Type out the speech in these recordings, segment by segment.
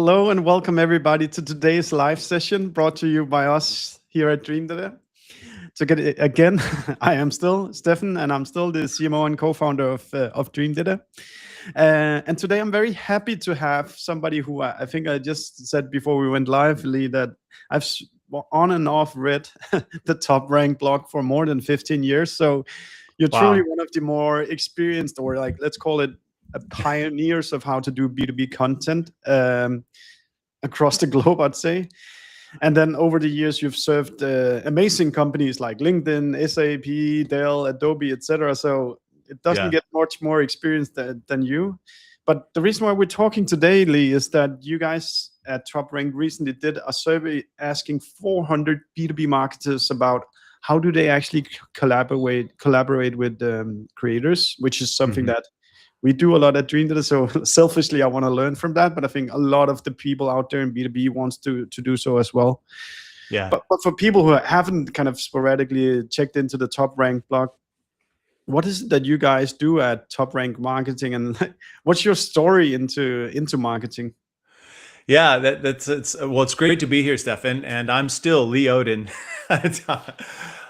Hello and welcome everybody to today's live session brought to you by us here at Dream Data. Again, I am still Stefan and I'm still the CMO and co-founder of Dream Data. And today I'm very happy to have somebody who I think I just said before we went live, Lee, that I've on and off read the TopRank blog for more than 15 years. So you're truly one of the more experienced, or like, let's call it pioneers of how to do B2B content across the globe, I'd say. And then over the years, you've served amazing companies like LinkedIn, SAP, Dell, Adobe, etc. So it doesn't get much more experience than you. But the reason why we're talking today, Lee, is that you guys at TopRank recently did a survey asking 400 B2B marketers about how do they actually collaborate with creators, which is something that we do a lot at Dream Data. So selfishly, I want to learn from that. But I think a lot of the people out there in B2B wants to do so as well. Yeah. But for people who haven't kind of sporadically checked into the TopRank blog, what is it that you guys do at TopRank Marketing, and what's your story into marketing? Yeah, it's great to be here, Stefan. And I'm still Lee Odden,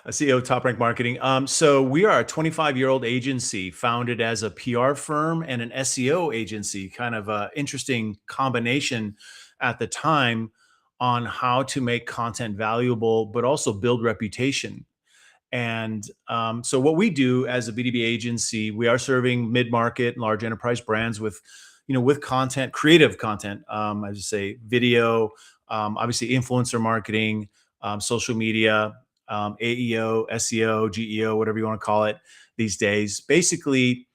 CEO of TopRank Marketing. So we are a 25-year-old agency founded as a PR firm and an SEO agency, kind of an interesting combination at the time on how to make content valuable, but also build reputation. And so what we do as a B2B agency, we are serving mid-market and large enterprise brands with content, creative content, I just say video, obviously influencer marketing, social media, AEO, SEO, GEO, whatever you want to call it these days. Basically,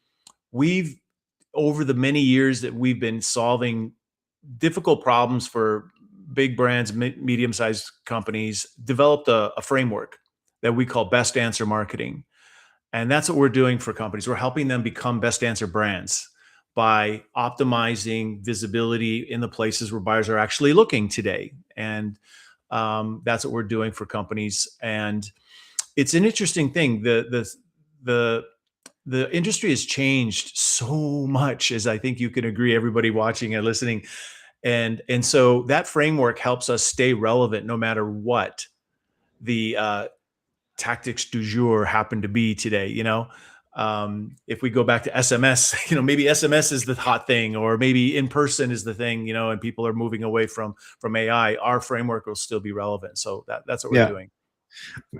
over the many years that we've been solving difficult problems for big brands, medium-sized companies, developed a framework that we call best answer marketing. And that's what we're doing for companies. We're helping them become best answer brands by optimizing visibility in the places where buyers are actually looking today. And that's what we're doing for companies. And it's an interesting thing. The industry has changed so much, as I think you can agree, everybody watching and listening. And so that framework helps us stay relevant no matter what the tactics du jour happen to be today. If we go back to SMS, maybe SMS is the hot thing, or maybe in person is the thing, and people are moving away from AI. Our framework will still be relevant. So that's what we're doing.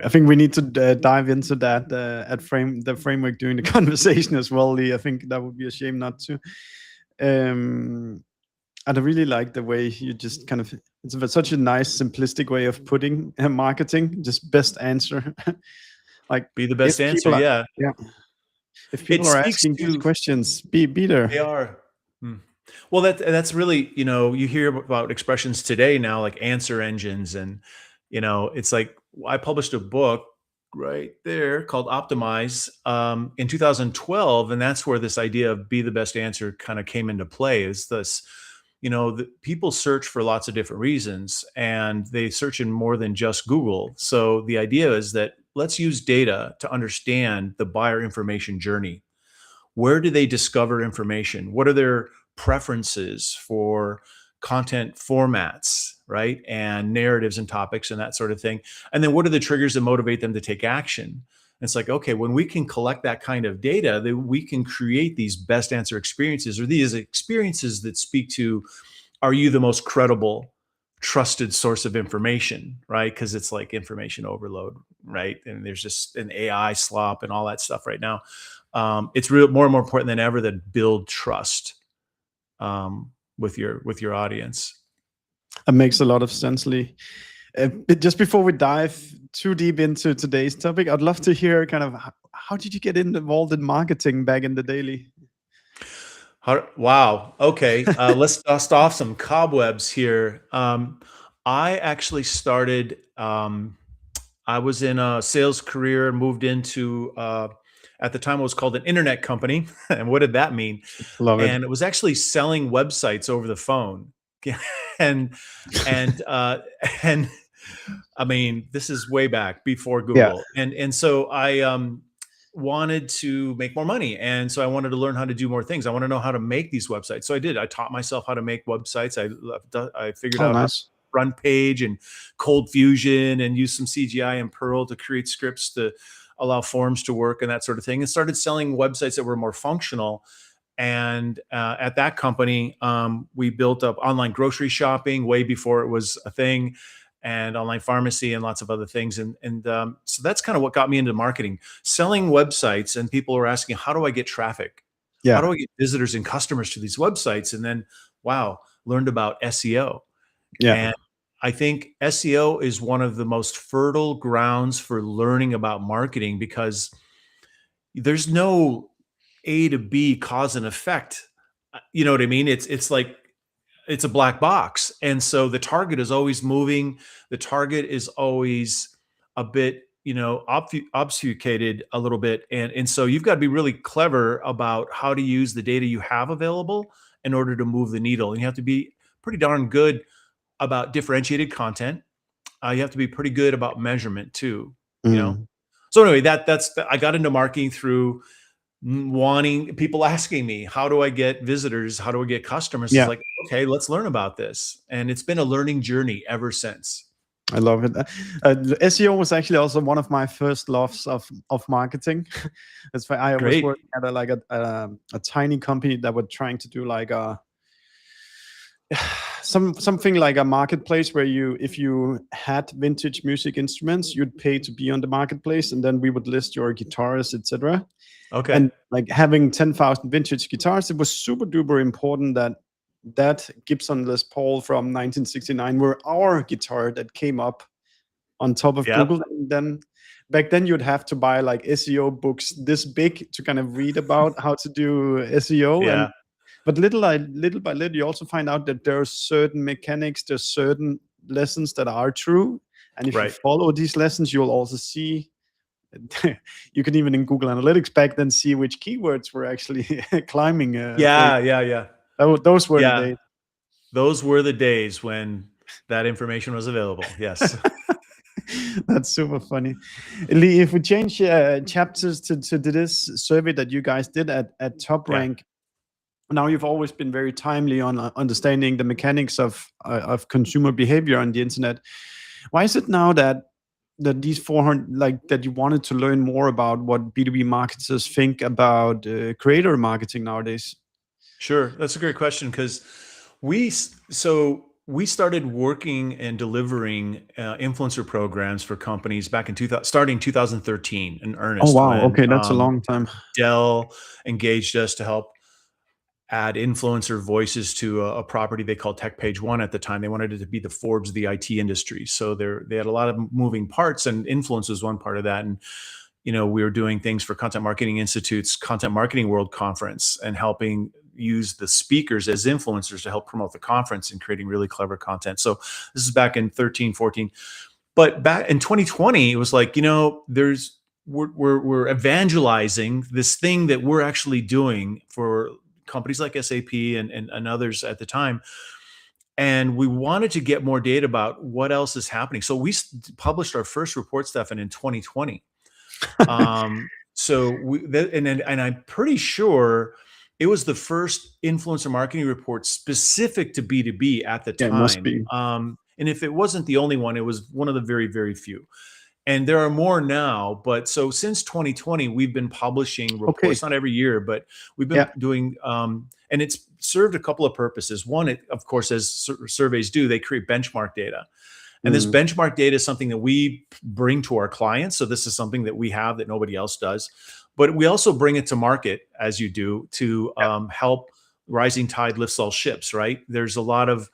I think we need to dive into that the framework during the conversation as well, Lee. I think that would be a shame not to. And I really like the way you just kind of, it's such a nice, simplistic way of putting marketing, just best answer. Like, be the best answer. Yeah. If people are asking these questions, be there. They are. Well, that's really, you hear about expressions today now, like answer engines. And, it's like, I published a book right there called Optimize in 2012. And that's where this idea of be the best answer kind of came into play. Is this, people search for lots of different reasons, and they search in more than just Google. So the idea is that let's use data to understand the buyer information journey. Where do they discover information? What are their preferences for content formats, right? And narratives and topics and that sort of thing. And then what are the triggers that motivate them to take action? And it's like, okay, when we can collect that kind of data, then we can create these best answer experiences, or these experiences that speak to, are you the most credible, trusted source of information, right? Because it's like information overload, right? And there's just an AI slop and all that stuff right now. It's more and more important than ever that build trust with your audience. It makes a lot of sense, Lee. Just before we dive too deep into today's topic, I'd love to hear kind of how did you get involved in marketing back in the daily? Wow. Okay. Let's dust off some cobwebs here. I actually started, I was in a sales career, moved into, at the time it was called an internet company. And what did that mean? Love it. And it was actually selling websites over the phone. and I mean, this is way back before Google. And so wanted to make more money. And so I wanted to learn how to do more things. I want to know how to make these websites. So I did. I taught myself how to make websites. I figured Oh, out how to nice. front page and Cold Fusion and use some CGI and Perl to create scripts to allow forms to work and that sort of thing, and started selling websites that were more functional. And at that company, we built up online grocery shopping way before it was a thing, and online pharmacy and lots of other things. And so that's kind of what got me into marketing, selling websites. And people were asking, how do I get traffic? How Yeah. do I get visitors and customers to these websites? And then, wow, learned about SEO. Yeah. And I think SEO is one of the most fertile grounds for learning about marketing, because there's no A to B cause and effect. You know what I mean? It's like it's a black box. And so the target is always moving. The target is always a bit, obfuscated a little bit. And so you've got to be really clever about how to use the data you have available in order to move the needle. And you have to be pretty darn good about differentiated content. You have to be pretty good about measurement too, you know? Mm. So anyway, I got into marketing through wanting people asking me, how do I get visitors? How do I get customers? It's Yeah. like, okay, let's learn about this. And it's been a learning journey ever since. I love it. SEO was actually also one of my first loves of marketing. That's why I was Great. working at a tiny company that were trying to do like a something like a marketplace where if you had vintage music instruments, you'd pay to be on the marketplace, and then we would list your guitars, etc. Okay. And like having 10,000 vintage guitars, it was super duper important that Gibson Les Paul from 1969 were our guitar that came up on top of Yep. Google. And then back then you'd have to buy like SEO books this big to kind of read about how to do SEO. Yeah. But little by little, you also find out that there are certain mechanics, there's certain lessons that are true. And if you Right. follow these lessons, you'll also see, you can even in Google Analytics back then see which keywords were actually climbing. Yeah. Those were the Yeah. days. Those were the days when that information was available. Yes. That's super funny. Lee, if we change chapters to this survey that you guys did at TopRank, now you've always been very timely on understanding the mechanics of consumer behavior on the internet. Why is it now that these 400, like that you wanted to learn more about what B2B marketers think about creator marketing nowadays? Sure. That's a great question, because we started working and delivering influencer programs for companies back in starting 2013 in earnest. Oh, wow. When Okay, that's a long time. Dell engaged us to help add influencer voices to a property they called Tech Page One at the time. They wanted it to be the Forbes of the IT industry. So they had a lot of moving parts, and influence was one part of that. And we were doing things for Content Marketing Institute's Content Marketing World Conference and helping use the speakers as influencers to help promote the conference and creating really clever content. So this is back in 13, 14. But back in 2020, it was like, we're evangelizing this thing that we're actually doing for companies like SAP and others at the time. And we wanted to get more data about what else is happening. So we published our first report, Stefan, in 2020. And I'm pretty sure it was the first influencer marketing report specific to B2B at the time. It must be. And if it wasn't the only one, it was one of the very, very few. And there are more now. But so since 2020, we've been publishing reports, not every year, but we've been doing, and it's served a couple of purposes. One, of course, as surveys do, they create benchmark data. And this benchmark data is something that we bring to our clients. So this is something that we have that nobody else does. But we also bring it to market, as you do, to help rising tide lifts all ships, right? There's a lot of,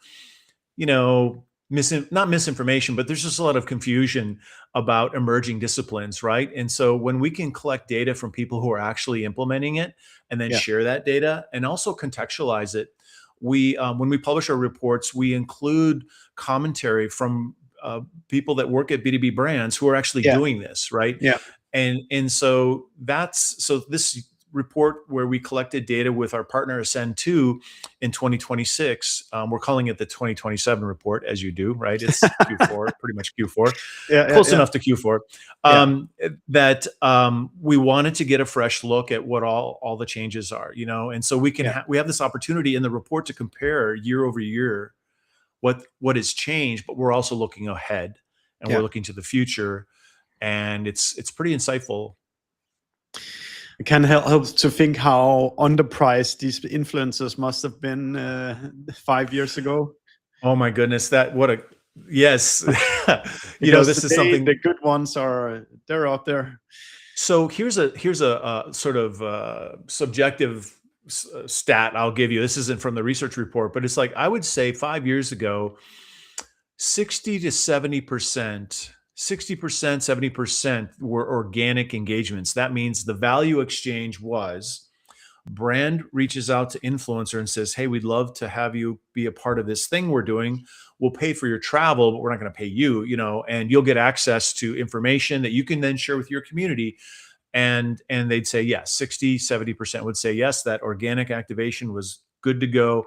not misinformation, but there's just a lot of confusion about emerging disciplines, right? And so when we can collect data from people who are actually implementing it and then share that data and also contextualize it, when we publish our reports, we include commentary from people that work at B2B brands who are actually doing this, right? Yeah. And so this report where we collected data with our partner Ascend2 in 2026. We're calling it the 2027 report, as you do, right? It's Q4, pretty much Q4, close enough to Q4. That we wanted to get a fresh look at what all the changes are, and so we can we have this opportunity in the report to compare year over year what has changed, but we're also looking ahead and we're looking to the future, and it's pretty insightful. It can help to think how underpriced these influencers must have been 5 years ago. Oh my goodness, yes. This is something. The good ones they're up there. So here's a sort of subjective stat I'll give you. This isn't from the research report, but it's like, I would say 5 years ago, 60 to 70%, 60%, 70% were organic engagements. That means the value exchange was brand reaches out to influencer and says, hey, we'd love to have you be a part of this thing we're doing. We'll pay for your travel, but we're not going to pay you, and you'll get access to information that you can then share with your community. And they'd say, yes, 60, 70% would say, yes, that organic activation was good to go.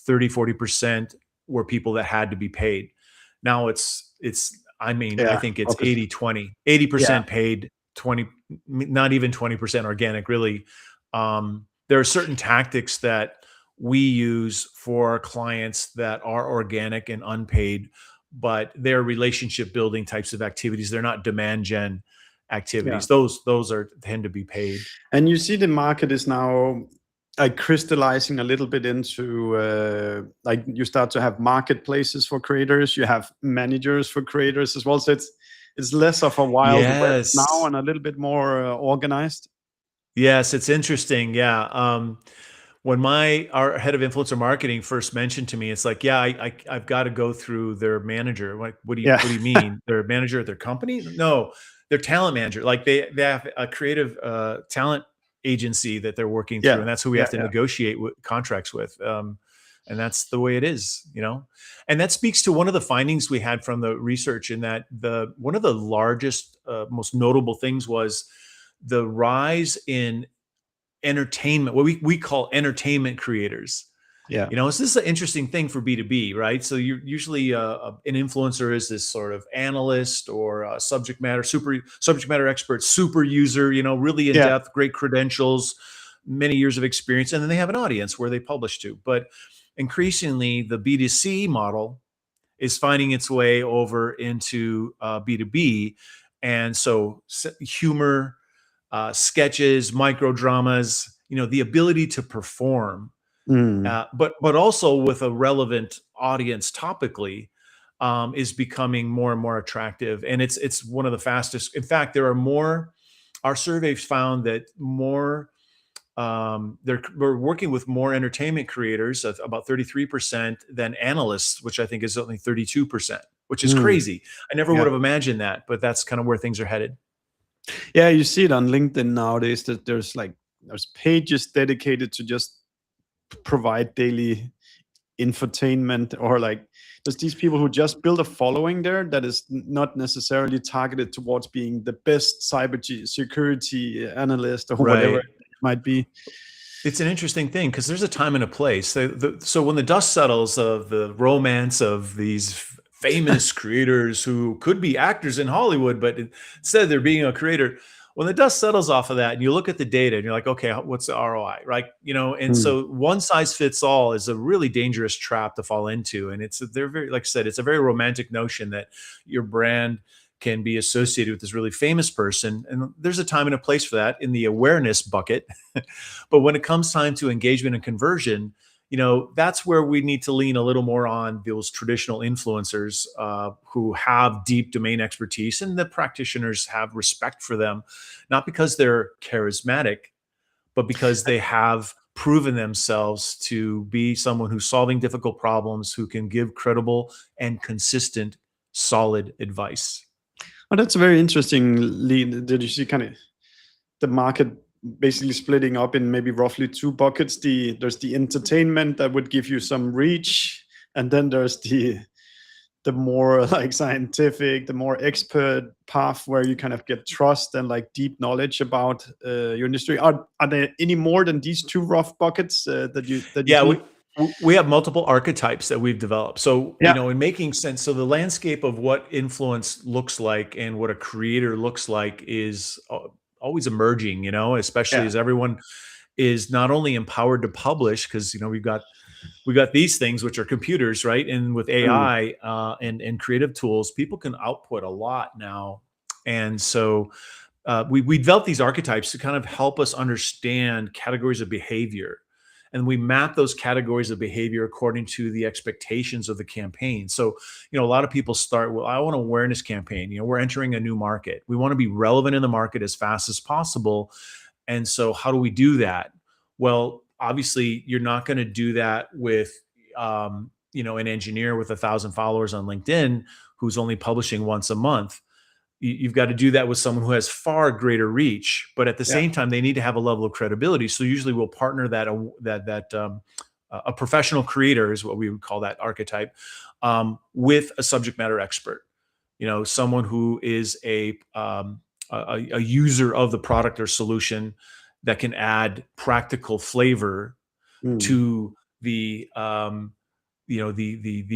30, 40% were people that had to be paid. Now I think it's 80, 20, 80% paid, 20, not even 20% organic, really. There are certain tactics that we use for our clients that are organic and unpaid, but they're relationship building types of activities. They're not demand gen activities. Those tend to be paid. And you see the market is now crystallizing a little bit into you start to have marketplaces for creators. You have managers for creators as well. So it's less of a wild west now and a little bit more organized. Yes, it's interesting. Yeah. When our head of influencer marketing first mentioned to me, it's like, I've got to go through their manager. Like, what do you mean? Their manager at their company? No, their talent manager. Like they have a creative talent agency that they're working through, and that's who we have to negotiate contracts with. And that's the way it is, And that speaks to one of the findings we had from the research, in that one of the largest, most notable things was the rise in entertainment, what we call entertainment creators. So this is an interesting thing for B2B, right? So you're usually an influencer is this sort of analyst or a subject matter expert, super user, really in depth, great credentials, many years of experience, and then they have an audience where they publish to. But increasingly, the B2C model is finding its way over into B2B, and so humor, sketches, micro dramas, the ability to perform, but also with a relevant audience topically, is becoming more and more attractive. And it's one of the fastest. In fact, there are more. Our surveys found that we're working with more entertainment creators, about 33%, than analysts, which I think is only 32%, which is crazy. I never would have imagined that, but that's kind of where things are headed. Yeah, you see it on LinkedIn nowadays that there's pages dedicated to just provide daily infotainment, or there's these people who just build a following there that is not necessarily targeted towards being the best cybersecurity analyst or whatever it might be. It's an interesting thing because there's a time and a place. So when the dust settles of the romance of these famous creators who could be actors in Hollywood, but instead they're being a creator. When the dust settles off of that and you look at the data and you're like, okay, what's the ROI, right? And so one size fits all is a really dangerous trap to fall into. And they're very, like I said, it's a very romantic notion that your brand can be associated with this really famous person. And there's a time and a place for that in the awareness bucket. But when it comes time to engagement and conversion, that's where we need to lean a little more on those traditional influencers who have deep domain expertise, and the practitioners have respect for them, not because they're charismatic, but because they have proven themselves to be someone who's solving difficult problems, who can give credible and consistent, solid advice. Well, that's very interesting, Lee. Did you see kind of the market basically splitting up in maybe roughly two buckets? There's the entertainment that would give you some reach, and then there's the the more like scientific, the more expert path where you kind of get trust and like deep knowledge about your industry. Are there any more than these two rough buckets that you Yeah, see? we have multiple archetypes that we've developed. So, Yeah, in making sense, so the landscape of what influence looks like and what a creator looks like is always emerging, especially yeah, as everyone is not only empowered to publish, because we got these things which are computers, right? And with mm, AI and creative tools, people can output a lot now. And so we developed these archetypes to kind of help us understand categories of behavior. And we map those categories of behavior according to the expectations of the campaign. So, a lot of people start, well, I want an awareness campaign. We're entering a new market. We want to be relevant in the market as fast as possible. And so how do we do that? Well, obviously, you're not going to do that with, an engineer with 1,000 followers on LinkedIn who's only publishing once a month. You've got to do that with someone who has far greater reach, but at the yeah, same time, they need to have a level of credibility. So usually, we'll partner a professional creator is what we would call that archetype, with a subject matter expert. Someone who is a user of the product or solution that can add practical flavor mm, to the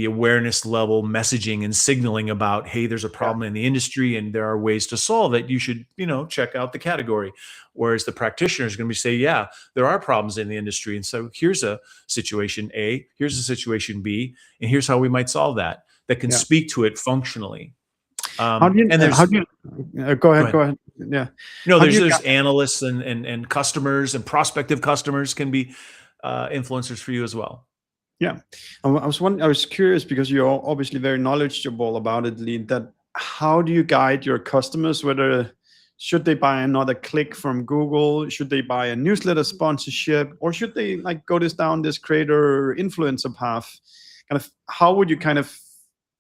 awareness level messaging and signaling about, hey, there's a yeah, problem in the industry and there are ways to solve it. You should, check out the category. Whereas the practitioner is going to be say, yeah, there are problems in the industry. And so here's a situation A, here's a situation B, and here's how we might solve that can yeah. speak to it functionally. How And there's do you go Go ahead, ahead. go ahead. Yeah. No, How do you there's analysts and customers and prospective customers can be influencers for you as well. Yeah, I was curious because you're obviously very knowledgeable about it, Lee. That how do you guide your customers? Whether should they buy another click from Google? Should they buy a newsletter sponsorship, or should they like go down this creator influencer path? Kind of, how would you kind of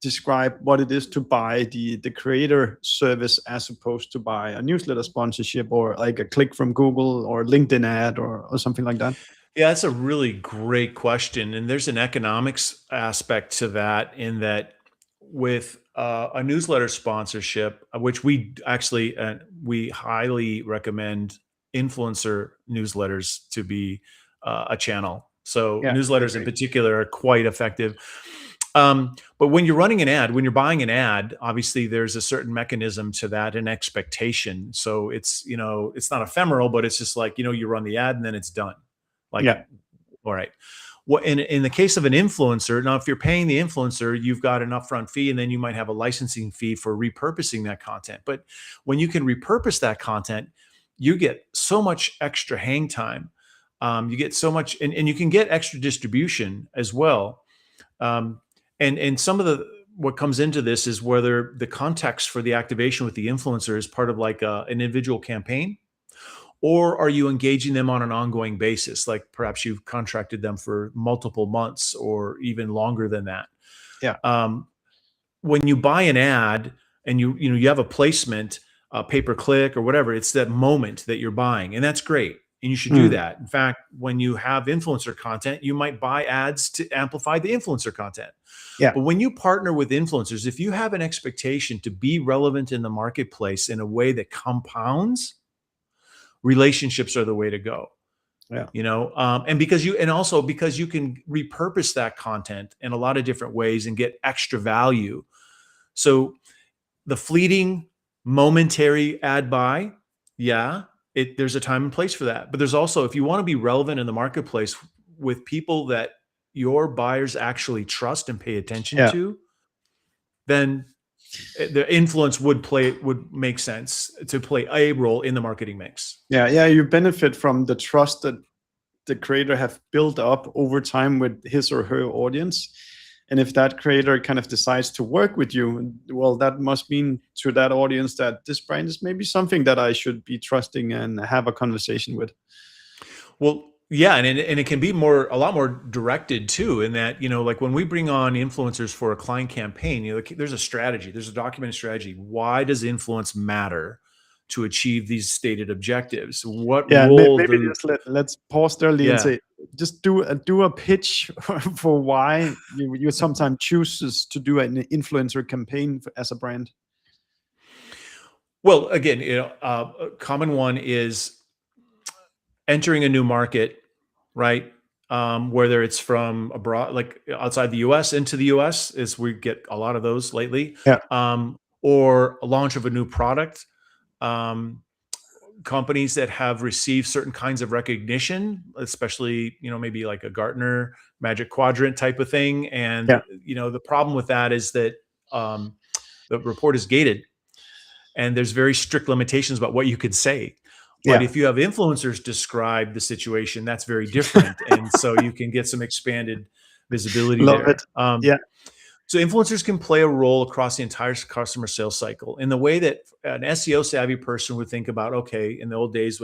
describe what it is to buy the creator service as opposed to buy a newsletter sponsorship or like a click from Google or LinkedIn ad or something like that? Yeah, that's a really great question. And there's an economics aspect to that, in that with a newsletter sponsorship, which we highly recommend influencer newsletters to be a channel. So Yeah, I newsletters in agree. particular are quite effective. But when you're running an ad, when you're buying an ad, obviously there's a certain mechanism to that, an expectation. So it's not ephemeral, but it's just like, you run the ad and then it's done. Like, Yeah, all right. Well, in the case of an influencer, now if you're paying the influencer, you've got an upfront fee, and then you might have a licensing fee for repurposing that content. But when you can repurpose that content, you get so much extra hang time. You get so much, and you can get extra distribution as well. Um, and some of what comes into this is whether the context for the activation with the influencer is part of like an individual campaign, or are you engaging them on an ongoing basis? Like perhaps you've contracted them for multiple months or even longer than that. yeah. Um, when you buy an ad and you have a placement, pay per click or whatever, it's that moment that you're buying, and that's great. And you should do Mm, that. In fact, when you have influencer content, you might buy ads to amplify the influencer content. yeah, But when you partner with influencers, if you have an expectation to be relevant in the marketplace in a way that compounds, relationships are the way to go. yeah, And also because you can repurpose that content in a lot of different ways and get extra value. So the fleeting momentary ad buy, yeah, there's a time and place for that. But there's also, if you want to be relevant in the marketplace with people that your buyers actually trust and pay attention yeah, to, then the influence would make sense to play a role in the marketing mix. yeah, yeah. You benefit from the trust that the creator have built up over time with his or her audience. And if that creator kind of decides to work with you, well, that must mean to that audience that this brand is maybe something that I should be trusting and have a conversation with. Well, yeah, and it can be a lot more directed too, in that, like when we bring on influencers for a client campaign, there's a strategy, there's a documented strategy. Why does influence matter to achieve these stated objectives. What Yeah, role maybe do just let's pause there, Lee, and yeah. say, just do a pitch for why you sometimes chooses to do an influencer campaign as a brand. Well, again, a common one is entering a new market, right? Whether it's from abroad, like outside the US into the US, is we get a lot of those lately, Yeah, or a launch of a new product. Um, Companies that have received certain kinds of recognition, especially, maybe like a Gartner Magic Quadrant type of thing. And, yeah, the problem with that is that the report is gated and there's very strict limitations about what you could say. But yeah. if you have influencers describe the situation, that's very different. And so you can get some expanded visibility Love it. there. Yeah, So influencers can play a role across the entire customer sales cycle in the way that an SEO savvy person would think about, okay, in the old days,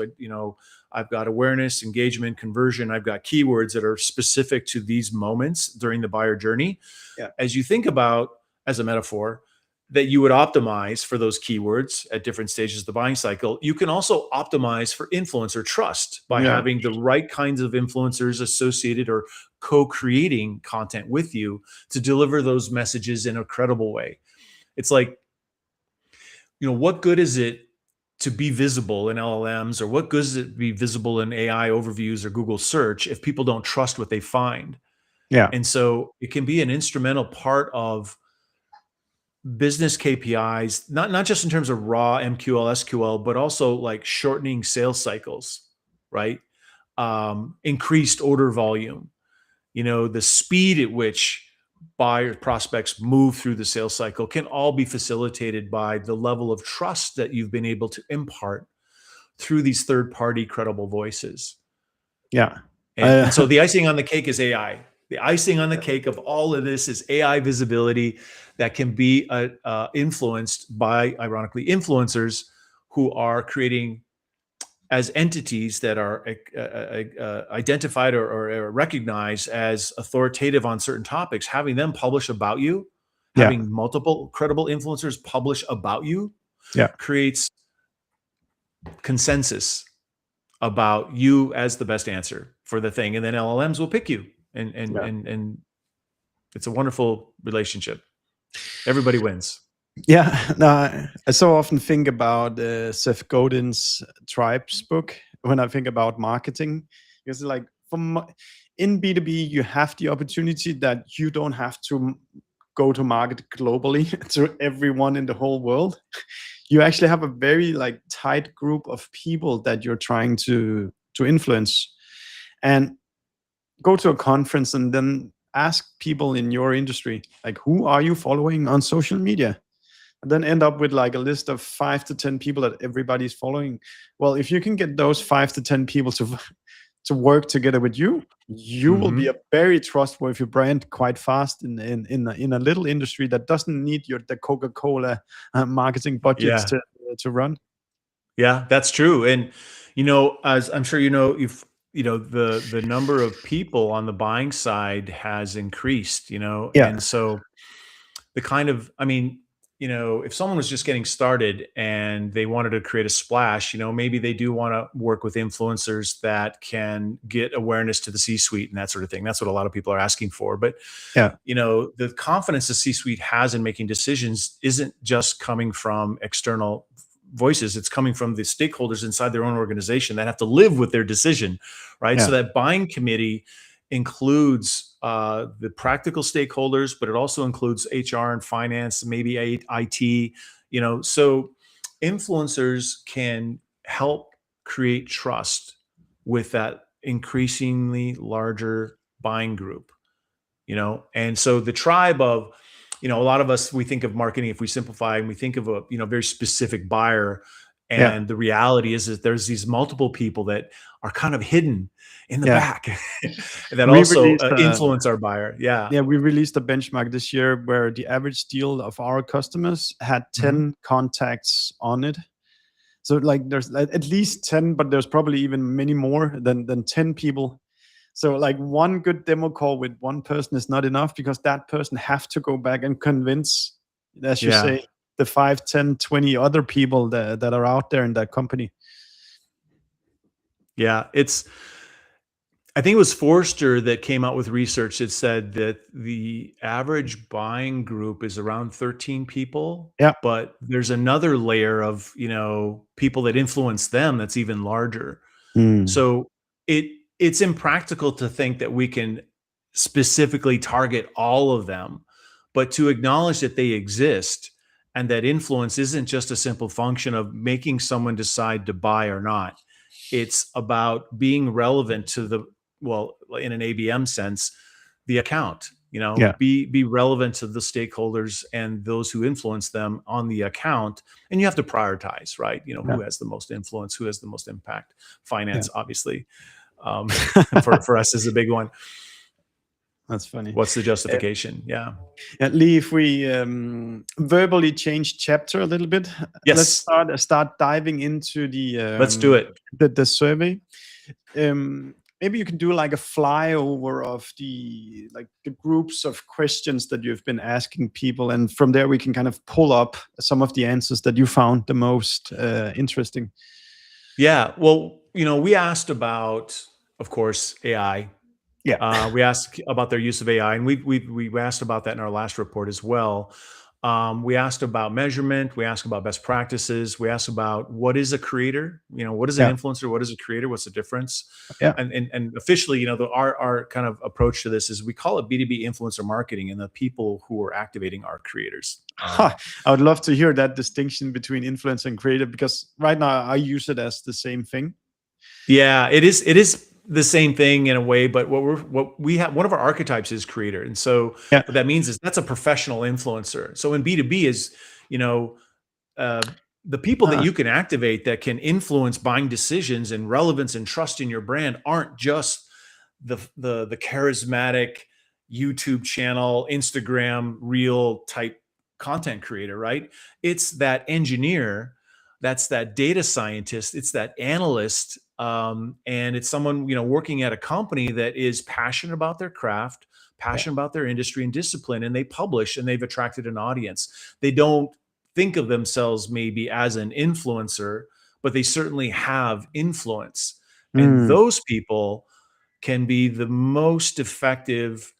I've got awareness, engagement, conversion, I've got keywords that are specific to these moments during the buyer journey. yeah, As you think about, as a metaphor, that you would optimize for those keywords at different stages of the buying cycle, you can also optimize for influencer trust by yeah, having the right kinds of influencers associated or co-creating content with you to deliver those messages in a credible way. It's like, what good is it to be visible in LLMs, or what good is it to be visible in AI overviews or Google search if people don't trust what they find? yeah, And so it can be an instrumental part of business KPIs, not just in terms of raw MQL, SQL, but also like shortening sales cycles, right? Increased order volume, the speed at which buyer prospects move through the sales cycle can all be facilitated by the level of trust that you've been able to impart through these third-party credible voices. yeah. And so the icing on the cake is AI. The icing on the cake of all of this is AI visibility that can be influenced by, ironically, influencers who are creating as entities that are identified or recognized as authoritative on certain topics. Having them publish about you, Yeah, having multiple credible influencers publish about you, yeah, creates consensus about you as the best answer for the thing, and then LLMs will pick you, and yeah. it's a wonderful relationship. Everybody wins. Yeah, no, I so often think about Seth Godin's Tribes book when I think about marketing, because like in B2B, you have the opportunity that you don't have to go to market globally to everyone in the whole world. You actually have a very like tight group of people that you're trying to influence, and go to a conference and then ask people in your industry, like, who are you following on social media? And then end up with like a list of 5 to 10 people that everybody's following. Well, if you can get those 5 to 10 people to work together with you, you will be a very trustworthy brand quite fast in a little industry that doesn't need the Coca-Cola marketing budgets Yeah, to run. yeah, that's true. And as I'm sure the number of people on the buying side has increased. Yeah, And so the kind of, I mean, if someone was just getting started and they wanted to create a splash, maybe they do want to work with influencers that can get awareness to the C-suite and that sort of thing. That's what a lot of people are asking for. But, yeah, the confidence the C-suite has in making decisions isn't just coming from external voices. It's coming from the stakeholders inside their own organization that have to live with their decision, right? yeah, So that buying committee includes the practical stakeholders, but it also includes HR and finance, maybe IT. So influencers can help create trust with that increasingly larger buying group. And so the tribe of, a lot of us, we think of marketing, if we simplify, and we think of a very specific buyer. yeah, And the reality is that there's these multiple people that are kind of hidden in the yeah. back that We also released influence our buyer. Yeah. yeah, we released a benchmark this year where the average deal of our customers had Mhm. 10 contacts on it. So like there's at least 10, but there's probably even many more than 10 people. So like one good demo call with one person is not enough, because that person have to go back and convince, as you Yeah. say. the 5, 10, 20 other people that are out there in that company. Yeah, I think it was Forrester that came out with research that said that the average buying group is around 13 people. Yeah. But there's another layer of, people that influence them that's even larger. So it's impractical to think that we can specifically target all of them, but to acknowledge that they exist and that influence isn't just a simple function of making someone decide to buy or not. It's about being relevant to in an ABM sense, the account, be relevant to the stakeholders and those who influence them on the account. And you have to prioritize, right? Who has the most influence, who has the most impact. Finance, obviously, for us is a big one. That's funny. What's the justification? Yeah, Lee, if we verbally change chapter a little bit, yes, let's start diving into the let's do it. The survey. Maybe you can do like a flyover of the groups of questions that you've been asking people, and from there we can kind of pull up some of the answers that you found the most interesting. Yeah, well, we asked about, of course, AI. Yeah, we asked about their use of AI, and we asked about that in our last report as well. We asked about measurement. We asked about best practices. We asked about what is a creator. What is an influencer? What is a creator? What's the difference? Yeah. And officially, our kind of approach to this is we call it B2B influencer marketing, and the people who are activating are creators. I would love to hear that distinction between influencer and creator, because right now I use it as the same thing. Yeah, it is the same thing in a way, but what we have, one of our archetypes is creator. And so what that means is that's a professional influencer. So in B2B is, the people that you can activate that can influence buying decisions and relevance and trust in your brand aren't just the charismatic YouTube channel, Instagram reel type content creator, right? It's that engineer, that's that data scientist, it's that analyst, and it's someone working at a company that is passionate about their craft, passionate about their industry and discipline, and they publish and they've attracted an audience. They don't think of themselves maybe as an influencer, but they certainly have influence. And those people can be the most effective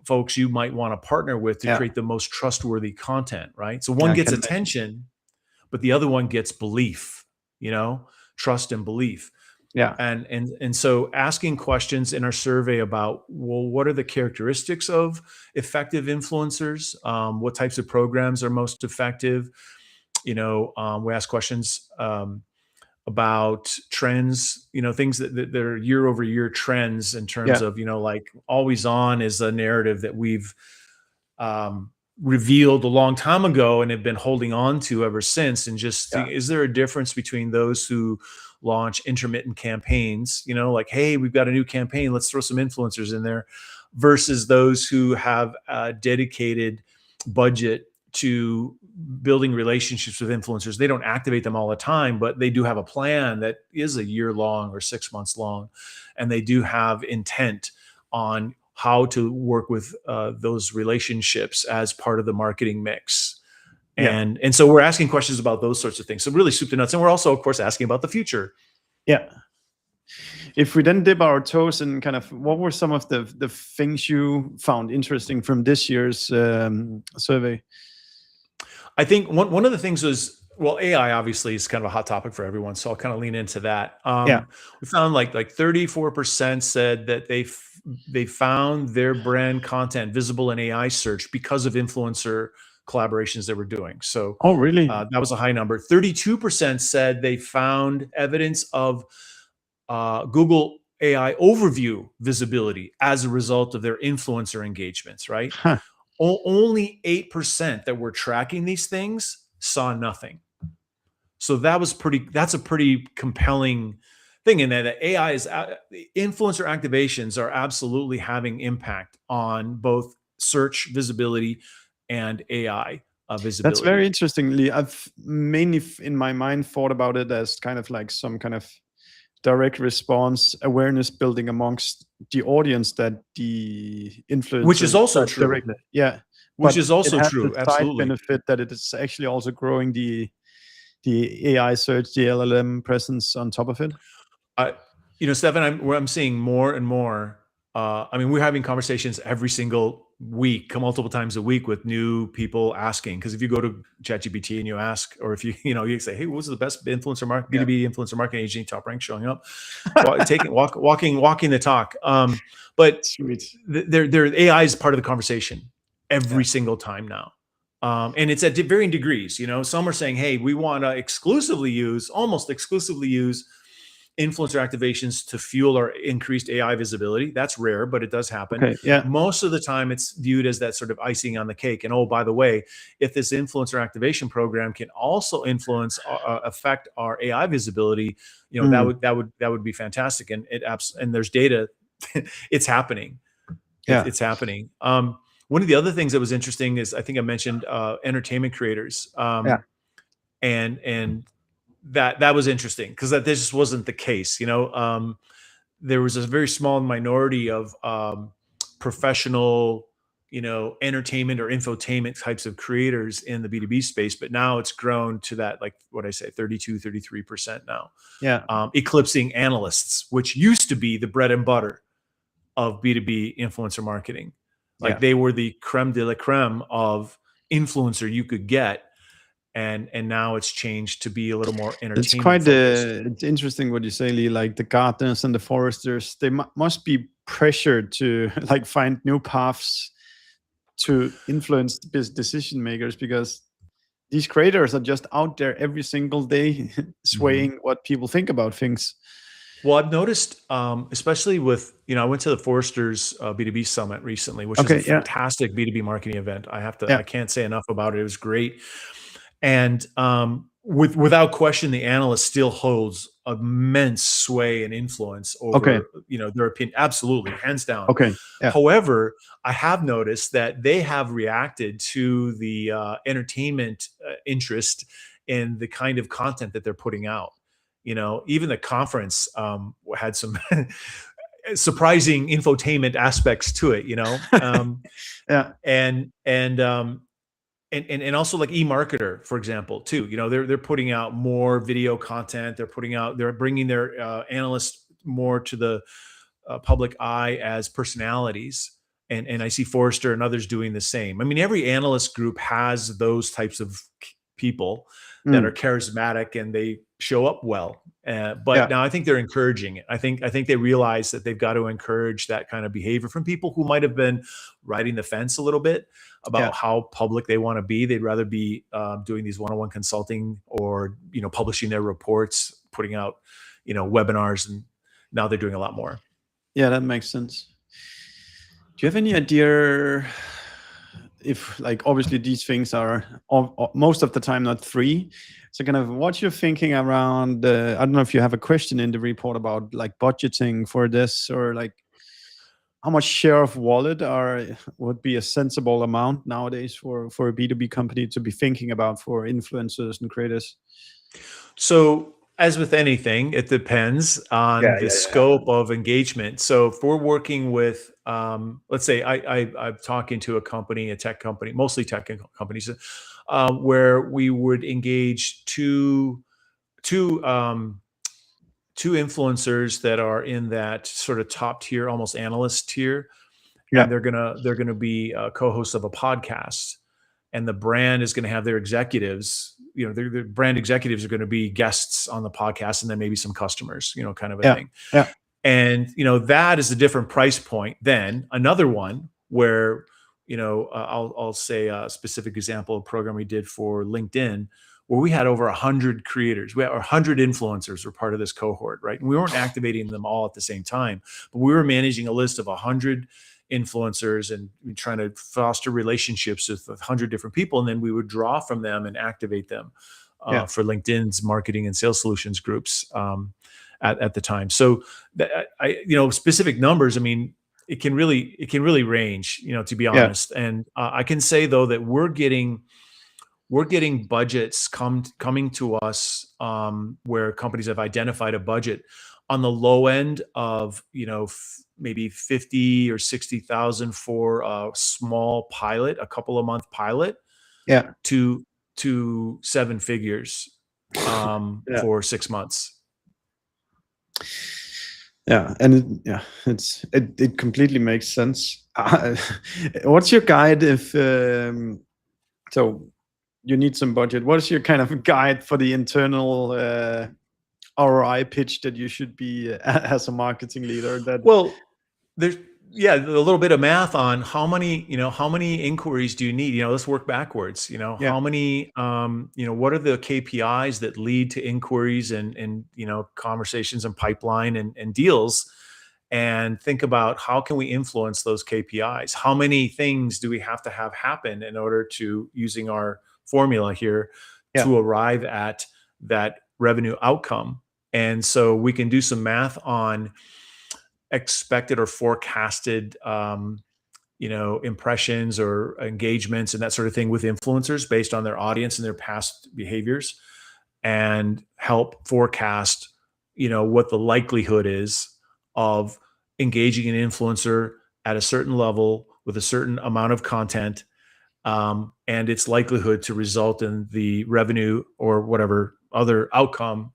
folks you might want to partner with to create the most trustworthy content, right? So one gets attention, but the other one gets belief, trust and belief. Yeah. And so asking questions in our survey about, well, what are the characteristics of effective influencers? What types of programs are most effective? We ask questions about trends, things that are year over year trends in terms of, like always on is a narrative that we've revealed a long time ago and have been holding on to ever since. And just is there a difference between those who launch intermittent campaigns, like, hey, we've got a new campaign, let's throw some influencers in there, versus those who have a dedicated budget to building relationships with influencers? They don't activate them all the time, but they do have a plan that is a year long or 6 months long, and they do have intent on how to work with those relationships as part of the marketing mix. And so we're asking questions about those sorts of things. So really soup to nuts. And we're also, of course, asking about the future. Yeah. If we then dip our toes in kind of what were some of the things you found interesting from this year's survey? I think one of the things was, well, AI obviously is kind of a hot topic for everyone, so I'll kind of lean into that. We found like 34% said that they found their brand content visible in AI search because of influencer collaborations they were doing. So, oh, really? That was a high number. 32% said they found evidence of Google AI overview visibility as a result of their influencer engagements, right? Only 8% that were tracking these things saw nothing. So that's a pretty compelling thing in that AI is influencer activations are absolutely having impact on both search visibility and AI visibility. That's very interesting, Lee. I've mainly in my mind thought about it as kind of like some kind of direct response awareness building amongst the audience that the influencers, which is also true. Directly. Yeah. which but is it also has the true. side Absolutely. benefit that it is actually also growing the AI search, the LLM presence on top of it. Stefan, where I'm seeing more and more. I mean, we're having conversations every single week, multiple times a week, with new people asking. Because if you go to ChatGPT and you ask, or if you say, "Hey, what's the best B2B influencer marketing agency, TopRank showing up?" Walking the talk. But Sweet. their AI is part of the conversation every Yeah. single time now. And it's at varying degrees. Some are saying, "Hey, we want to almost exclusively use influencer activations to fuel our increased AI visibility." That's rare, but it does happen. Okay. Yeah. Most of the time, it's viewed as that sort of icing on the cake. And oh, by the way, if this influencer activation program can also affect our AI visibility, that would be fantastic. And and there's data, it's happening. Yeah. It's happening. One of the other things that was interesting is, I think I mentioned entertainment creators. Yeah. And that was interesting, because this just wasn't the case. There was a very small minority of professional, entertainment or infotainment types of creators in the B2B space, but now it's grown to that, like what I say, 33% now, Yeah. eclipsing analysts, which used to be the bread and butter of B2B influencer marketing. Like, Yeah. they were the creme de la creme of influencer you could get. And now it's changed to be a little more It's entertainment quite focused. it's interesting what you say, Lee. Like the gardeners and the foresters, they must be pressured to like find new paths to influence decision makers, because these creators are just out there every single day swaying what people think about things. Well, I've noticed, especially with, I went to the Forrester's B2B Summit recently, which is a Okay. Yeah. fantastic B2B marketing event. Yeah. I can't say enough about it. It was great. And without question, the analyst still holds immense sway and influence Okay. over, their opinion. Absolutely, hands down. Okay. Yeah. However, I have noticed that they have reacted to the entertainment interest in the kind of content that they're putting out. Even the conference had some surprising infotainment aspects to it. Yeah. And also, like, eMarketer, for example, too. They're putting out more video content. They're bringing their analysts more to the public eye as personalities. And I see Forrester and others doing the same. I mean, every analyst group has those types of people that are charismatic and they show up well. But Yeah. now I think they're encouraging it. I think they realize that they've got to encourage that kind of behavior from people who might have been riding the fence a little bit about how public they want to be. They'd rather be doing these one-on-one consulting, or publishing their reports, putting out webinars, and now they're doing a lot more. Yeah, that makes sense. Do you have any idea if, like, obviously these things are most of the time not free, so kind of what you're thinking around, I don't know if you have a question in the report about like budgeting for this, or like how much share of wallet would be a sensible amount nowadays for a B2B company to be thinking about for influencers and creators? So, as with anything, it depends on the scope of engagement. So, if we're working with, let's say, I'm talking to a tech company, mostly tech companies, where we would engage two influencers that are in that sort of top tier, almost analyst tier, and they're gonna be co-hosts of a podcast, and the brand is going to have their executives. Their brand executives are going to be guests on the podcast, and then maybe some customers, kind of a thing. Yeah. And that is a different price point than another one where, I'll say a specific example of a program we did for LinkedIn, where we had over 100 creators. We had 100 influencers were part of this cohort, right? And we weren't activating them all at the same time, but we were managing a list of 100 influencers and trying to foster relationships with 100 different people. And then we would draw from them and activate them for LinkedIn's marketing and sales solutions groups at the time. So specific numbers, I mean, it can really range, to be honest. And I can say, though, that we're getting budgets coming to us where companies have identified a budget on the low end of, maybe 50 or 60,000 for a small pilot, a couple of month pilot, Yeah. to 7 figures Yeah. for 6 months. Yeah, and it completely makes sense. What's your guide if so you need some budget? What is your kind of guide for the internal ROI pitch that you should be as a marketing leader? That Well, there's a little bit of math on how many inquiries do you need? Let's work backwards. yeah, How many, what are the KPIs that lead to inquiries and conversations and pipeline and deals? And think about how can we influence those KPIs? How many things do we have to have happen in order to, using our formula here, yeah, to arrive at that revenue outcome? And so we can do some math on expected or forecasted impressions or engagements and that sort of thing with influencers based on their audience and their past behaviors, and help forecast what the likelihood is of engaging an influencer at a certain level with a certain amount of content, and its likelihood to result in the revenue or whatever other outcome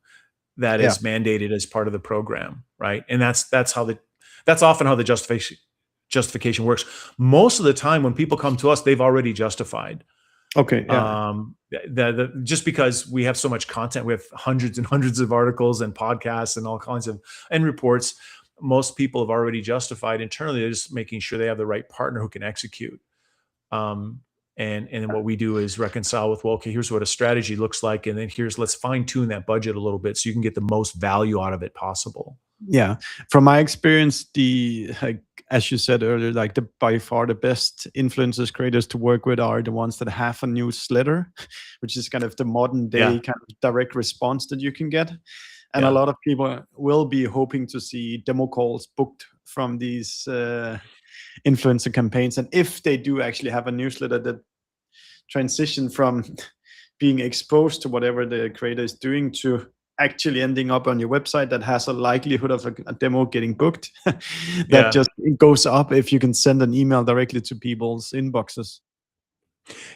that yeah, is mandated as part of the program, right? And that's often how the justification works. Most of the time when people come to us, they've already justified. okay, yeah, Just because we have so much content, we have hundreds and hundreds of articles and podcasts and all kinds of and reports. Most people have already justified internally. They're just making sure they have the right partner who can execute. And then what we do is reconcile with, well, okay, here's what a strategy looks like, and then let's fine tune that budget a little bit so you can get the most value out of it possible. yeah. From my experience, as you said earlier, like by far the best influencers creators to work with are the ones that have a newsletter, which is kind of the modern day kind of direct response that you can get. And a lot of people will be hoping to see demo calls booked from these influencer campaigns. And if they do actually have a newsletter that transition from being exposed to whatever the creator is doing to actually ending up on your website that has a likelihood of a demo getting booked, that just goes up if you can send an email directly to people's inboxes.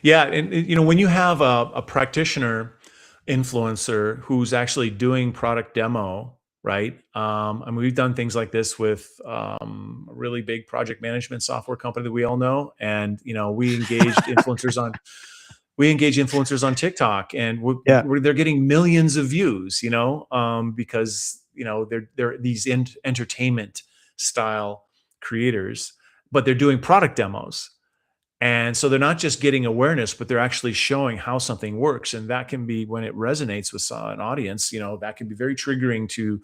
Yeah, and when you have a practitioner influencer who's actually doing product demo, right? I mean, we've done things like this with a really big project management software company that we all know, and we engage influencers on TikTok, and they're getting millions of views, because they're these entertainment style creators, but they're doing product demos. And so they're not just getting awareness, but they're actually showing how something works. And that can be, when it resonates with an audience, that can be very triggering to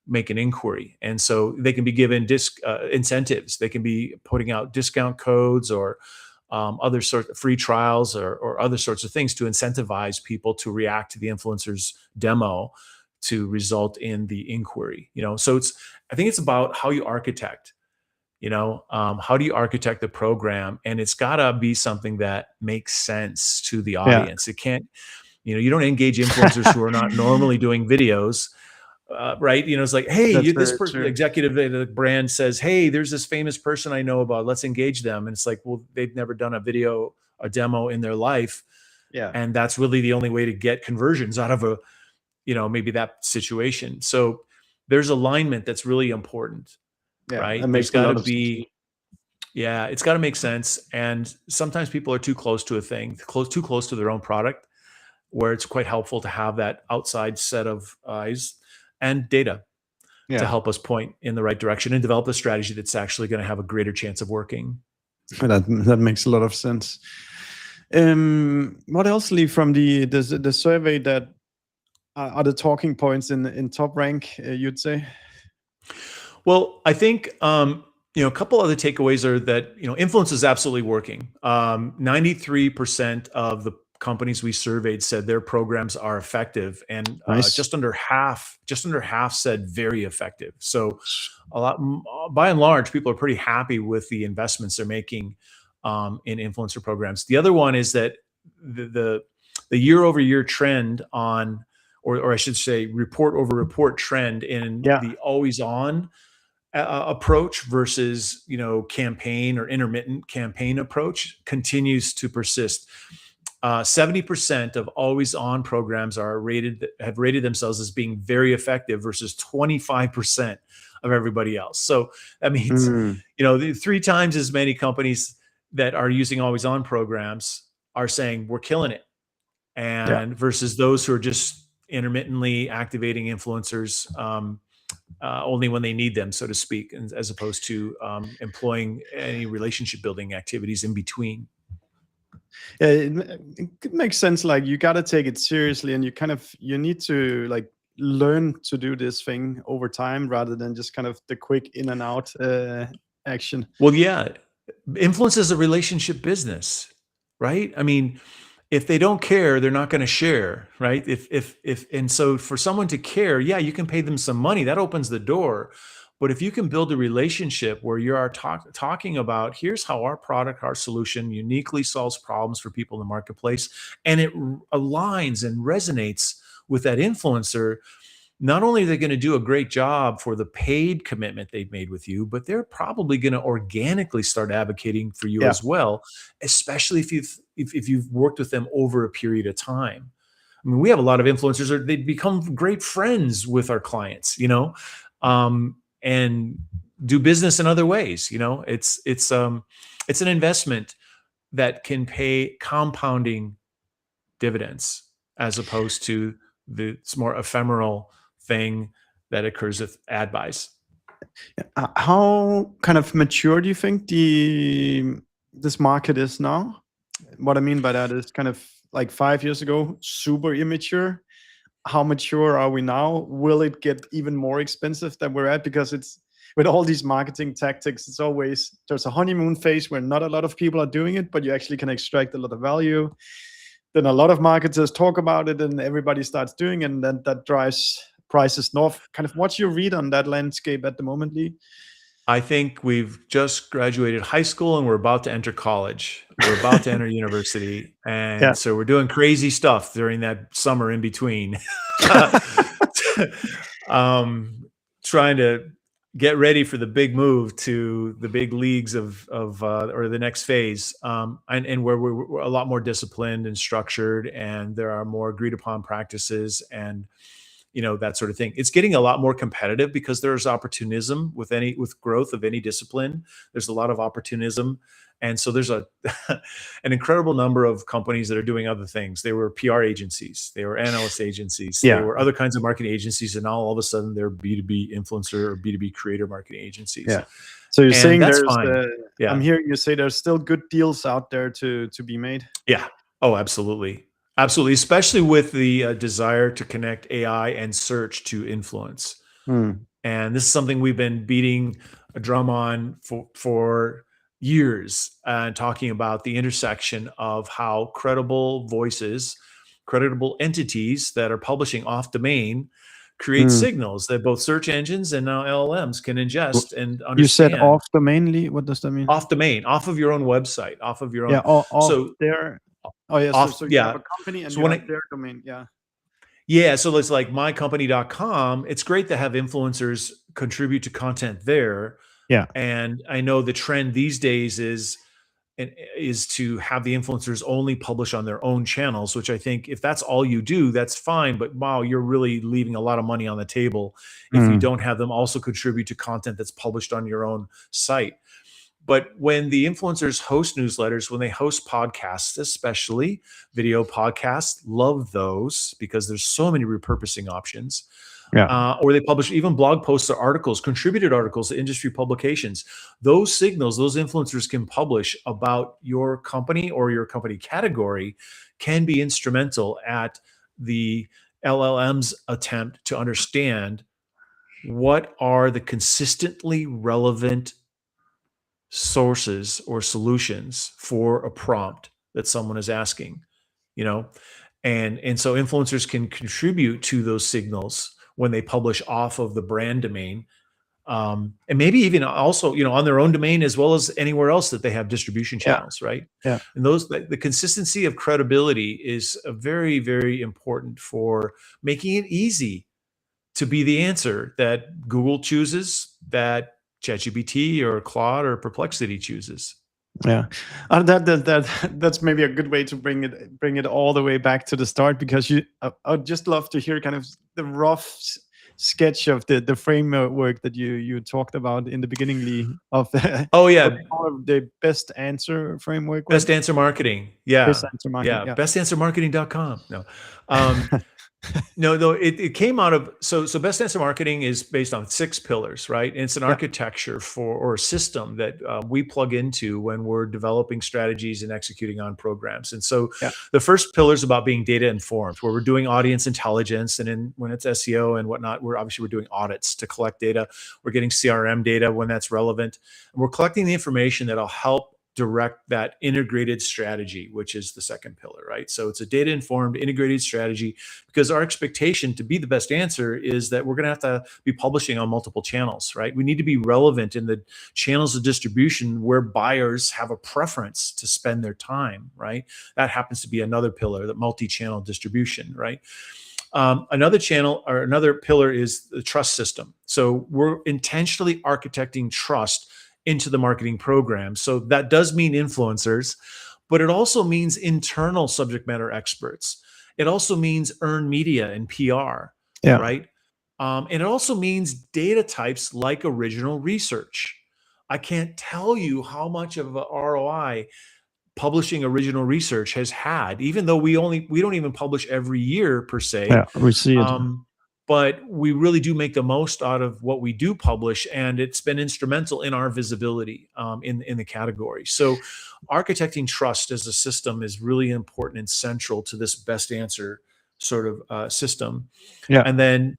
make an inquiry. And so they can be given incentives. They can be putting out discount codes or other sorts of free trials or other sorts of things to incentivize people to react to the influencer's demo to result in the inquiry. So I think it's about how you architect. How do you architect the program? And it's got to be something that makes sense to the audience. It can't, you don't engage influencers who are not normally doing videos, right? It's like, hey, this executive of the brand says, hey, there's this famous person I know about, let's engage them. And it's like, well, they've never done a demo in their life. Yeah. And that's really the only way to get conversions out of maybe that situation. So there's alignment that's really important. Yeah, right? There's got to be, it's got to make sense. And sometimes people are too close to a thing, too close to their own product, where it's quite helpful to have that outside set of eyes and data to help us point in the right direction and develop a strategy that's actually going to have a greater chance of working. That makes a lot of sense. What else, Lee, from the survey that are the talking points in TopRank, you'd say? Well, I think a couple other takeaways are that influence is absolutely working. 93% of the companies we surveyed said their programs are effective, and just under half said very effective. So by and large, people are pretty happy with the investments they're making in influencer programs. The other one is that the year-over-year trend on, or I should say report over report trend in Yeah. the always on approach versus, campaign or intermittent campaign approach continues to persist. 70% of always on programs have rated themselves as being very effective versus 25% of everybody else. So that means, Mm. the 3 times as many companies that are using always on programs are saying we're killing it. Yeah. And versus those who are just intermittently activating influencers, only when they need them, so to speak, as opposed to employing any relationship building activities in between. Yeah, it makes sense. Like you gotta take it seriously, and you need to like learn to do this thing over time rather than just kind of the quick in and out action. Well, yeah, influence is a relationship business, right? I mean, if they don't care, they're not going to share, right? And so for someone to care, yeah, you can pay them some money. That opens the door. But if you can build a relationship where you are talking about, here's how our product, our solution uniquely solves problems for people in the marketplace, and it aligns and resonates with that influencer, not only are they going to do a great job for the paid commitment they've made with you, but they're probably going to organically start advocating for you Yeah. as well, especially if you've worked with them over a period of time. I mean, we have a lot of influencers, they become great friends with our clients, and do business in other ways. It's an investment that can pay compounding dividends as opposed to the more ephemeral thing that occurs with ad buys. How kind of mature do you think this market is now? What I mean by that is kind of like 5 years ago, super immature. How mature are we now? Will it get even more expensive than we're at? Because it's with all these marketing tactics, there's a honeymoon phase where not a lot of people are doing it, but you actually can extract a lot of value. Then a lot of marketers talk about it and everybody starts doing it, and then that drives prices north. Kind of what's your read on that landscape at the moment, Lee? I think we've just graduated high school and we're about to enter college. We're about to enter university. Yeah. And so we're doing crazy stuff during that summer in between. Trying to get ready for the big move to the big leagues or the next phase, and where we're a lot more disciplined and structured, and there are more agreed upon practices and that sort of thing. It's getting a lot more competitive because there's opportunism with growth of any discipline. There's a lot of opportunism. And so there's an incredible number of companies that are doing other things. They were PR agencies, they were analyst agencies, Yeah. they were other kinds of marketing agencies, and now all of a sudden they're B2B influencer or B2B creator marketing agencies. Yeah. So you're saying that's there's fine. Yeah. I'm hearing you say there's still good deals out there to be made. Yeah. Oh, absolutely. Absolutely. Especially with the desire to connect AI and search to influence. And this is something we've been beating a drum on for years, and talking about the intersection of how credible voices, credible entities that are publishing off domain create signals that both search engines and now LLMs can ingest and understand. You said off domain, Lee? What does that mean? Off domain, off of your own website, off of your own. Yeah, off So there. Oh yeah, so you have a company and So you when have their domain. Yeah. Yeah, so it's like mycompany.com. It's great to have influencers contribute to content there. Yeah. And I know the trend these days is to have the influencers only publish on their own channels, which I think if that's all you do, that's fine. But wow, you're really leaving a lot of money on the table if you don't have them also contribute to content that's published on your own site. But when the influencers host newsletters, when they host podcasts, especially video podcasts, love those because there's so many repurposing options. Yeah. Or they publish even blog posts or articles, contributed articles to industry publications. Those signals, those influencers can publish about your company or your company category can be instrumental at the LLM's attempt to understand what are the consistently relevant sources or solutions for a prompt that someone is asking, and so influencers can contribute to those signals when they publish off of the brand domain, and maybe even also, on their own domain as well as anywhere else that they have distribution channels, right? Yeah. And the consistency of credibility is a very, very important for making it easy to be the answer that Google chooses, that ChatGPT or Claude or Perplexity chooses. Yeah, that's maybe a good way to bring it all the way back to the start, because I'd just love to hear kind of the rough sketch of the framework that you talked about in the beginning, Lee, of the Oh yeah, what they call the best answer framework. best answer marketing. Yeah, Best answer marketing. yeah, Yeah. bestanswermarketing.com. No, it came out of, so best answer marketing is based on 6 pillars, right? And it's an architecture or a system that we plug into when we're developing strategies and executing on programs. And so the first pillar is about being data informed, where we're doing audience intelligence, and when it's SEO and whatnot, we're doing audits to collect data. We're getting CRM data when that's relevant, and we're collecting the information that'll help direct that integrated strategy, which is the second pillar, right? So it's a data-informed, integrated strategy, because our expectation to be the best answer is that we're going to have to be publishing on multiple channels, right? We need to be relevant in the channels of distribution where buyers have a preference to spend their time, right? That happens to be another pillar, the multi-channel distribution, right? Another pillar is the trust system. So we're intentionally architecting trust into the marketing program. So that does mean influencers, but it also means internal subject matter experts. It also means earned media and PR, right? And it also means data types like original research. I can't tell you how much of a ROI publishing original research has had, even though we don't even publish every year per se. Yeah, we see it. But we really do make the most out of what we do publish, and it's been instrumental in our visibility in the category. So architecting trust as a system is really important and central to this best answer sort of system. And then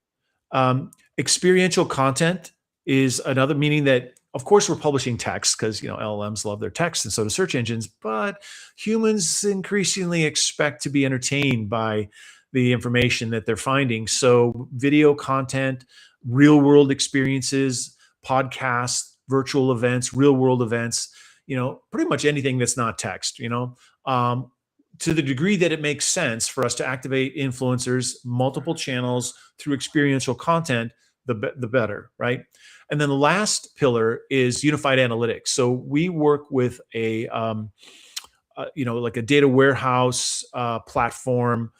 experiential content is another, meaning that, of course, we're publishing text because LLMs love their text, and so do search engines, but humans increasingly expect to be entertained by the information that they're finding. So video content, real world experiences, podcasts, virtual events, real world events, pretty much anything that's not text, to the degree that it makes sense for us to activate influencers, multiple channels through experiential content, the better, right? And then the last pillar is unified analytics. So we work with like a data warehouse platform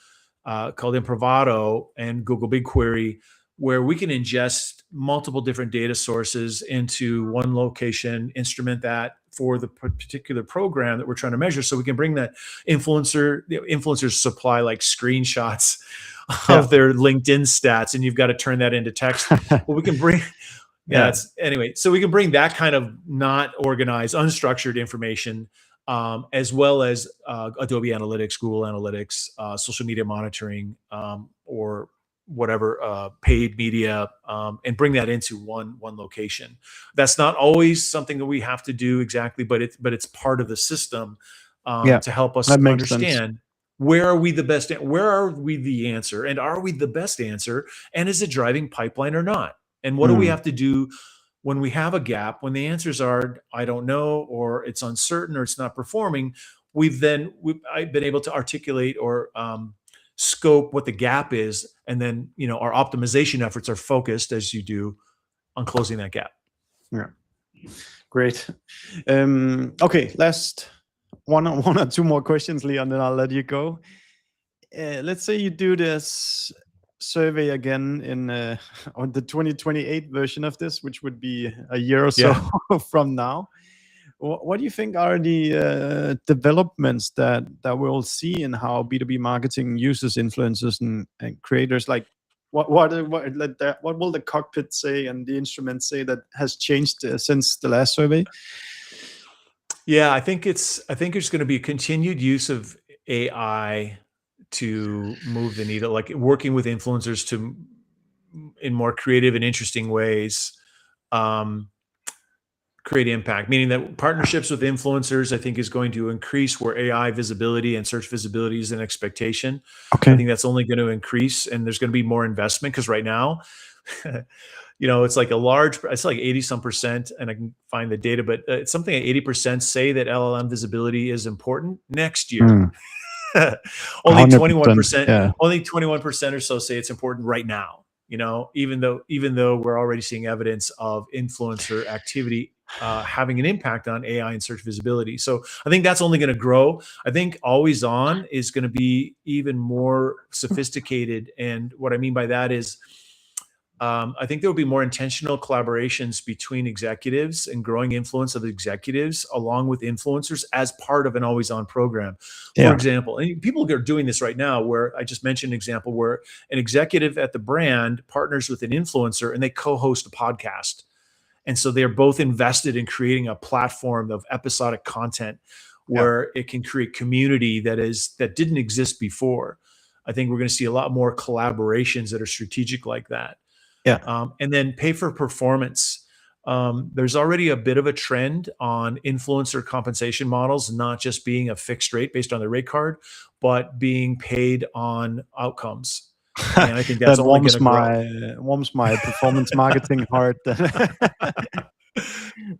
called Improvato and Google BigQuery, where we can ingest multiple different data sources into one location, instrument that for the particular program that we're trying to measure. So we can bring that influencers supply like screenshots of their LinkedIn stats, and you've got to turn that into text. Well, we can bring, so we can bring that kind of not organized, unstructured information, as well as Adobe Analytics, Google Analytics, social media monitoring, or whatever paid media, and bring that into one location. That's not always something that we have to do exactly, but it's part of the system to help us understand where are we the best, where are we the answer, and are we the best answer, and is it driving pipeline or not, and what do we have to do when we have a gap, when the answers are, I don't know, or it's uncertain, or it's not performing. I've been able to articulate or scope what the gap is, and then our optimization efforts are focused, as you do, on closing that gap. Yeah, great. Okay, last one or two more questions, Leon, then I'll let you go. Let's say you do this survey again in on the 2028 version of this, which would be a year or so from now. What do you think are the developments that we'll see in how B2B marketing uses influencers and creators? Like, what will the cockpit say and the instrument say that has changed since the last survey? Yeah, I think there's going to be continued use of AI to move the needle, like working with influencers in more creative and interesting ways, create impact, meaning that partnerships with influencers, I think, is going to increase, where AI visibility and search visibility is an expectation. I think that's only going to increase, and there's going to be more investment, because right now it's like it's like 80 some percent, and I can find the data, but it's something like 80% say that LLM visibility is important next year. Only 100%. 21%, Yeah. only 21% or so say it's important right now. Even though we're already seeing evidence of influencer activity having an impact on AI and search visibility. So I think that's only going to grow. I think always on is going to be even more sophisticated. And what I mean by that is, I think there will be more intentional collaborations between executives and growing influence of executives along with influencers as part of an always on program. For example, and people are doing this right now, where I just mentioned an example where an executive at the brand partners with an influencer and they co-host a podcast. And so they're both invested in creating a platform of episodic content where it can create community that didn't exist before. I think we're going to see a lot more collaborations that are strategic like that. And then pay for performance. There's already a bit of a trend on influencer compensation models, not just being a fixed rate based on the rate card, but being paid on outcomes. And I think that's only going to grow. Warms my performance marketing heart.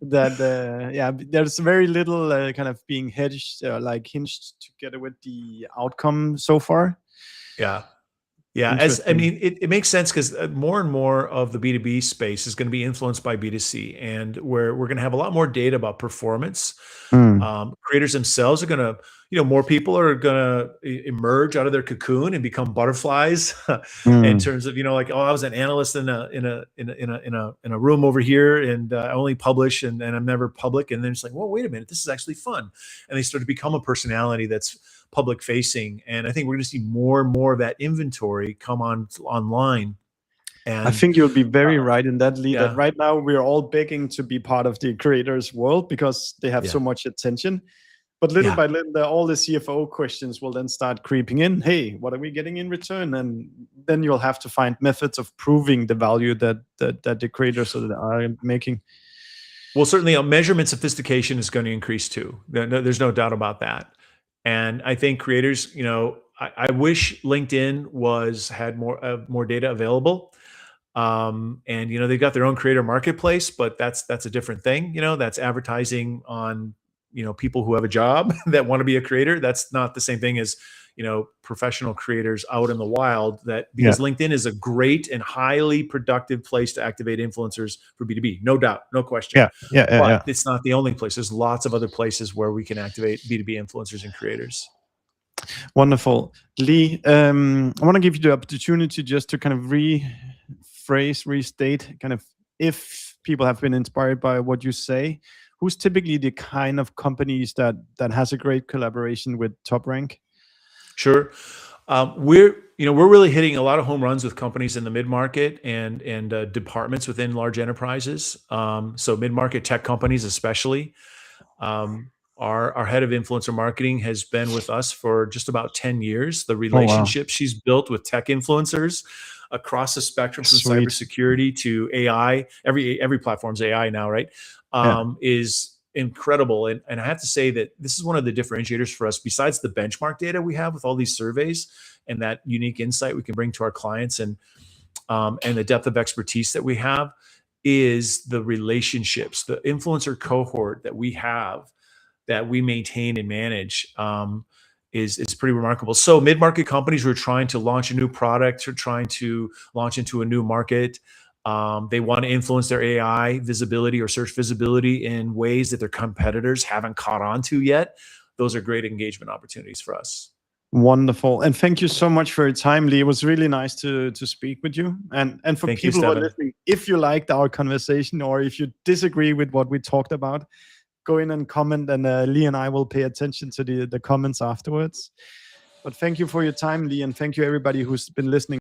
There's very little kind of being hinged together with the outcome so far. Yeah, it makes sense because more and more of the B2B space is going to be influenced by B2C, and where we're going to have a lot more data about performance. Creators themselves are going to, more people are going to emerge out of their cocoon and become butterflies in terms of, like, oh, I was an analyst in a room over here, and I only publish and I'm never public. And then it's like, well, wait a minute, this is actually fun. And they start to become a personality that's public facing. And I think we're going to see more and more of that inventory come online. And I think you'll be very right in that, Lee, that right now we're all begging to be part of the creators world because they have so much attention. But little by little, all the CFO questions will then start creeping in. Hey, what are we getting in return? And then you'll have to find methods of proving the value that the creators are making. Well, certainly measurement sophistication is going to increase too. There's no doubt about that. And I think creators, I wish LinkedIn had more data available. And they've got their own creator marketplace, but that's a different thing. That's advertising on people who have a job that want to be a creator. That's not the same thing as professional creators out in the wild. Because LinkedIn is a great and highly productive place to activate influencers for B2B, no doubt, no question. But it's not the only place. There's lots of other places where we can activate B2B influencers and creators. Wonderful. Lee, I want to give you the opportunity just to kind of restate, kind of, if people have been inspired by what you say, who's typically the kind of companies that has a great collaboration with TopRank? Sure. We're really hitting a lot of home runs with companies in the mid-market and departments within large enterprises. So mid-market tech companies, especially. Our head of influencer marketing has been with us for just about 10 years. The relationship she's built with tech influencers across the spectrum, from cybersecurity to AI, every platform's AI now, right? Is incredible. And I have to say that this is one of the differentiators for us, besides the benchmark data we have with all these surveys and that unique insight we can bring to our clients, and the depth of expertise that we have, is the relationships, the influencer cohort that we have, that we maintain and manage. Is pretty remarkable. So mid-market companies who are trying to launch a new product or trying to launch into a new market, they want to influence their AI visibility or search visibility in ways that their competitors haven't caught on to yet. Those are great engagement opportunities for us. Wonderful. And thank you so much for your time, Lee. It was really nice to speak with you. And for people who are listening, if you liked our conversation or if you disagree with what we talked about, go in and comment, and Lee and I will pay attention to the comments afterwards. But thank you for your time, Lee, and thank you everybody who's been listening.